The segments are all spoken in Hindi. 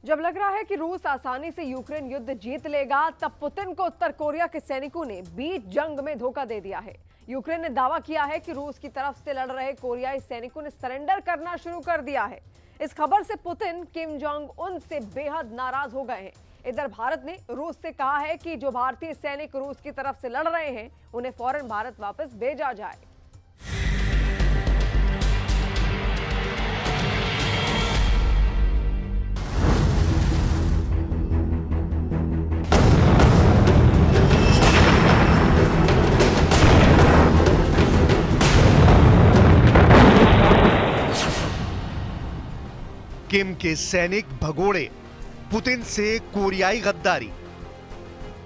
जब लग रहा है कि रूस आसानी से यूक्रेन युद्ध जीत लेगा, तब पुतिन को उत्तर कोरिया के सैनिकों ने बीच जंग में धोखा दे दिया है। यूक्रेन ने दावा किया है कि रूस की तरफ से लड़ रहे कोरियाई सैनिकों ने सरेंडर करना शुरू कर दिया है। इस खबर से पुतिन किम जोंग उन से बेहद नाराज हो गए हैं। इधर भारत ने रूस से कहा है कि जो भारतीय सैनिक रूस की तरफ से लड़ रहे हैं, उन्हें फौरन भारत वापस भेजा जाए। किम के सैनिक भगोड़े, पुतिन से कोरियाई गद्दारी।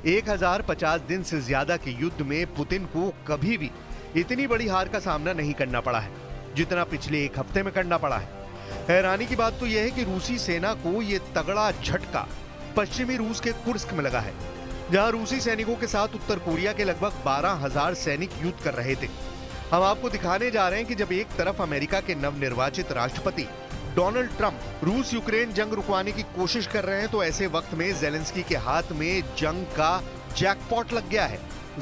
1050 दिन से ज्यादा के युद्ध में पुतिन को कभी भी इतनी बड़ी हार का सामना नहीं करना पड़ा है जितना पिछले एक हफ्ते में करना पड़ा है। हैरानी की बात तो यह है कि रूसी सेना को यह तगड़ा झटका पश्चिमी रूस के कुर्स्क में लगा है, जहां रूसी सैनिकों के साथ उत्तर कोरिया के लगभग 12,000 सैनिक युद्ध कर रहे थे। हम आपको दिखाने जा रहे हैं कि जब एक तरफ अमेरिका के नवनिर्वाचित राष्ट्रपति डोनाल्ड ट्रंप रूस यूक्रेन जंग रुकवाने की कोशिश कर रहे हैं, तो ऐसे वक्त में जेलेंस्की के हाथ में जंग का जैकपॉट लग गया है।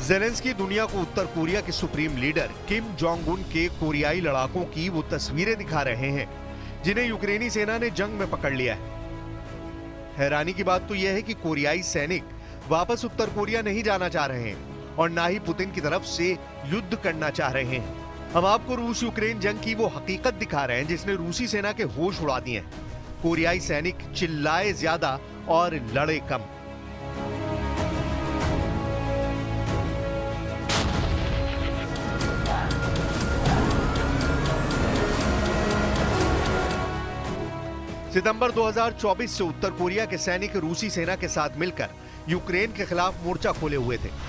जेलेंस्की दुनिया को उत्तर कोरिया के supreme leader Kim Jong Un के कोरियाई लड़ाकों की वो तस्वीरें दिखा रहे हैं जिन्हें यूक्रेनी सेना ने जंग में पकड़ लिया है। हैरानी की बात तो यह है कि कोरियाई सैनिक वापस उत्तर कोरिया नहीं जाना चाह रहे हैं और ना ही पुतिन की तरफ से युद्ध करना चाह रहे हैं। हम आपको रूस यूक्रेन जंग की वो हकीकत दिखा रहे हैं जिसने रूसी सेना के होश उड़ा दिए हैं। कोरियाई सैनिक चिल्लाए ज्यादा और लड़े कम। सितंबर 2024 से उत्तर कोरिया के सैनिक रूसी सेना के साथ मिलकर यूक्रेन के खिलाफ मोर्चा खोले हुए थे।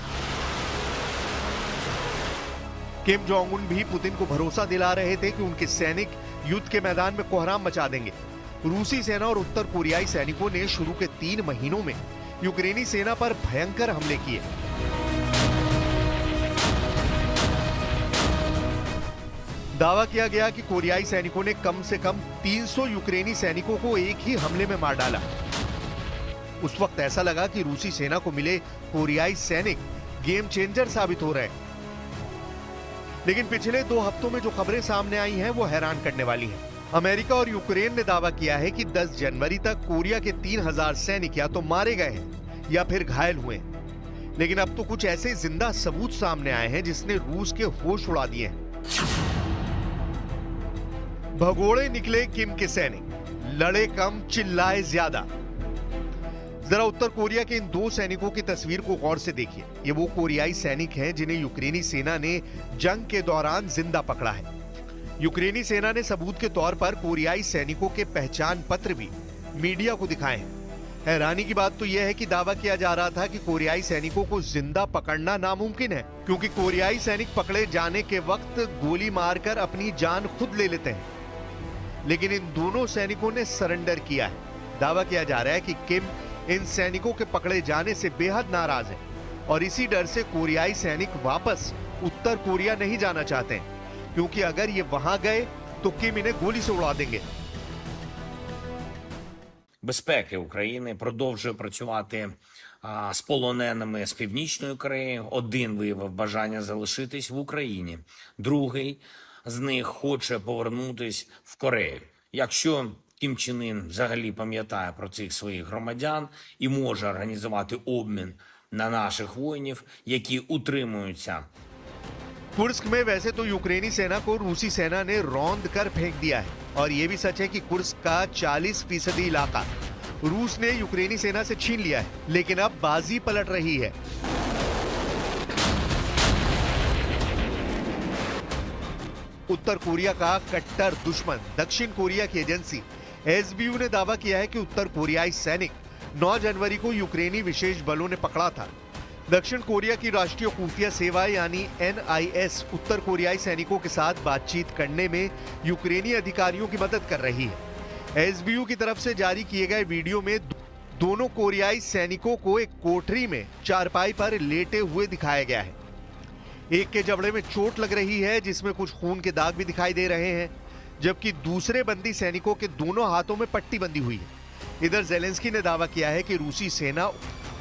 किम जोंग उन भी पुतिन को भरोसा दिला रहे थे कि उनके सैनिक युद्ध के मैदान में कोहराम मचा देंगे। रूसी सेना और उत्तर कोरियाई सैनिकों ने शुरू के 3 महीनों में यूक्रेनी सेना पर भयंकर हमले किए। दावा किया गया कि कोरियाई सैनिकों ने कम से कम 300 यूक्रेनी सैनिकों को एक ही हमले में मार डाला। उस वक्त ऐसा लगा कि रूसी सेना को मिले कोरियाई सैनिक गेम चेंजर साबित हो रहे हैं। लेकिन पिछले 2 हफ्तों में जो खबरें सामने आई हैं वो हैरान करने वाली हैं। अमेरिका और यूक्रेन ने दावा किया है कि 10 जनवरी तक कोरिया के 3000 सैनिक या तो मारे गए हैं या फिर घायल हुए हैं। लेकिन अब तो कुछ ऐसे जिंदा सबूत सामने आए हैं जिसने रूस के होश उड़ा दिए हैं। भगोड़े निकले किम के सैनिक, लड़े कम चिल्लाए ज्यादा। जरा उत्तर कोरिया के इन 2 सैनिकों की तस्वीर को गौर से देखिए। ये वो कोरियाई सैनिक हैं जिन्हें यूक्रेनी सेना ने जंग के दौरान जिंदा पकड़ा है। यूक्रेनी सेना ने सबूत के तौर पर कोरियाई सैनिकों के पहचान पत्र भी मीडिया को दिखाए हैं। हैरानी की बात तो यह है कि दावा किया जा रहा था कि कोरियाई सैनिकों को जिंदा पकड़ना नामुमकिन है, क्योंकि कोरियाई सैनिक पकड़े जाने के वक्त गोली मारकर अपनी जान खुद ले लेते हैं। लेकिन इन दोनों सैनिकों ने सरेंडर किया है। दावा किया जा रहा है कि किम इन सैनिकों के पकड़े जाने से बेहद नाराज है और इसी डर से कोरियाई सैनिक वापस उत्तर कोरिया नहीं जाना चाहते हैं, क्योंकि अगर ये वहां गए तो किम इन्हें गोली से उड़ा देंगे। Безпеки України продовжує працювати з полоненими з Північної Кореї. Один виявив бажання залишитись в Україні, другий з них хоче повернутись в Корею. Якщо Кім Чен Ін взагалі пам'ятає про цих своїх громадян і може організувати обмін на наших воїнів, які утримуються. कुर्स्क में वैसे तो यूक्रेनी सेना को रूसी सेना ने रौंद कर फेंक दिया है और यह भी सच है कि कुर्स्क का 40% इलाका रूस ने यूक्रेनी सेना से छीन लिया है। लेकिन अब बाजी पलट रही है। उत्तर कोरिया का कट्टर दुश्मन दक्षिण कोरिया की एजेंसी एसबीयू ने दावा किया है कि उत्तर कोरियाई सैनिक 9 जनवरी को यूक्रेनी विशेष बलों ने पकड़ा था। दक्षिण कोरिया की राष्ट्रीय खुफिया सेवा यानी NIS उत्तर कोरियाई सैनिकों के साथ बातचीत करने में यूक्रेनी अधिकारियों की मदद कर रही है। एसबीयू की तरफ से जारी किए गए वीडियो में दोनों कोरियाई सैनिकों को एक कोठरी में चारपाई पर लेटे हुए दिखाया गया है। एक के जबड़े में चोट लग रही है जिसमें कुछ खून के दाग भी दिखाई दे रहे हैं, जबकि दूसरे बंदी सैनिकों के दोनों हाथों में पट्टी बंधी हुई है। इधर जेलेंस्की ने दावा किया है कि रूसी सेना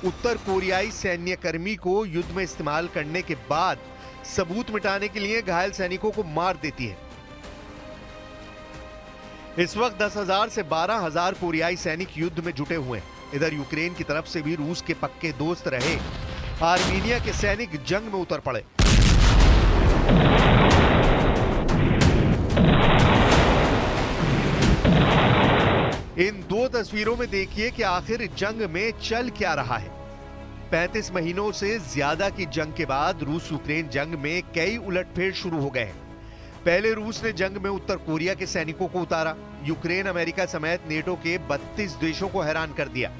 उत्तर कोरियाई सैन्य कर्मी को युद्ध में इस्तेमाल करने के बाद सबूत मिटाने के लिए घायल सैनिकों को मार देती है। इस वक्त 10,000 से 12,000 कोरियाई सैनिक युद्ध में जुटे हुए हैं। इधर यूक्रेन की तरफ से भी रूस के पक्के दोस्त रहे आर्मीनिया के सैनिक जंग में उतर पड़े। इन दो तस्वीरों में देखिए कि आखिर जंग में चल क्या रहा है। 35 महीनों से ज्यादा की जंग के बाद रूस यूक्रेन जंग में कई उलटफेर शुरू हो गए हैं। पहले रूस ने जंग में उत्तर कोरिया के सैनिकों को उतारा। यूक्रेन अमेरिका समेत नेटो के 32 देशों को हैरान कर दिया।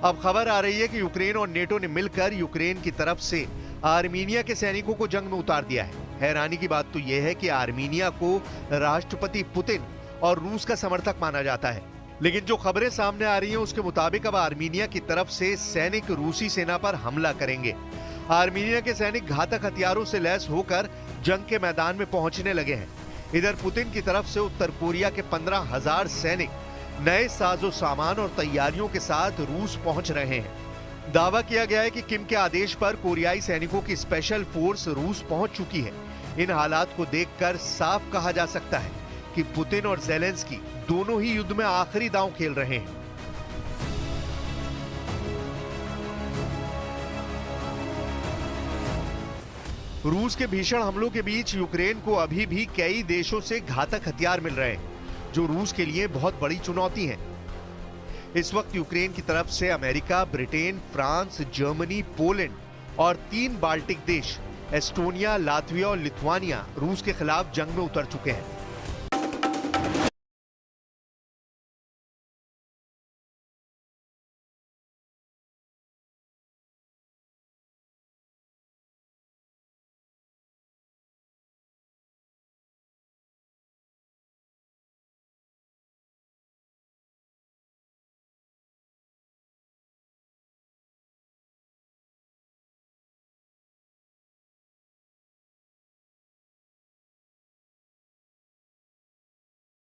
अब खबर आ रही है कि यूक्रेन और नेटो ने मिलकर यूक्रेन की तरफ से आर्मीनिया के सैनिकों को जंग में उतार दिया है। हैरानी की बात तो यह है कि आर्मीनिया को राष्ट्रपति पुतिन और रूस का समर्थक माना जाता है, लेकिन जो खबरें सामने आ रही हैं उसके मुताबिक अब आर्मीनिया की तरफ से सैनिक रूसी सेना पर हमला करेंगे। आर्मीनिया के सैनिक घातक हथियारों से लैस होकर जंग के मैदान में पहुंचने लगे हैं। इधर पुतिन की तरफ से उत्तर कोरिया के 15,000 सैनिक नए साजो सामान और तैयारियों के साथ रूस पहुंच रहे हैं। दावा किया गया है कि किम के आदेश पर कोरियाई सैनिकों की स्पेशल फोर्स रूस पहुंच चुकी है। इन हालात को देखकर साफ कहा जा सकता है कि पुतिन और जेलेंस्की दोनों ही युद्ध में आखिरी दांव खेल रहे हैं। रूस के भीषण हमलों के बीच यूक्रेन को अभी भी कई देशों से घातक हथियार मिल रहे हैं, जो रूस के लिए बहुत बड़ी चुनौती है। इस वक्त यूक्रेन की तरफ से America, Britain, France, Germany, Poland और 3 बाल्टिक देश एस्टोनिया, लातविया और लिथुआनिया रूस के खिलाफ जंग में उतर चुके हैं।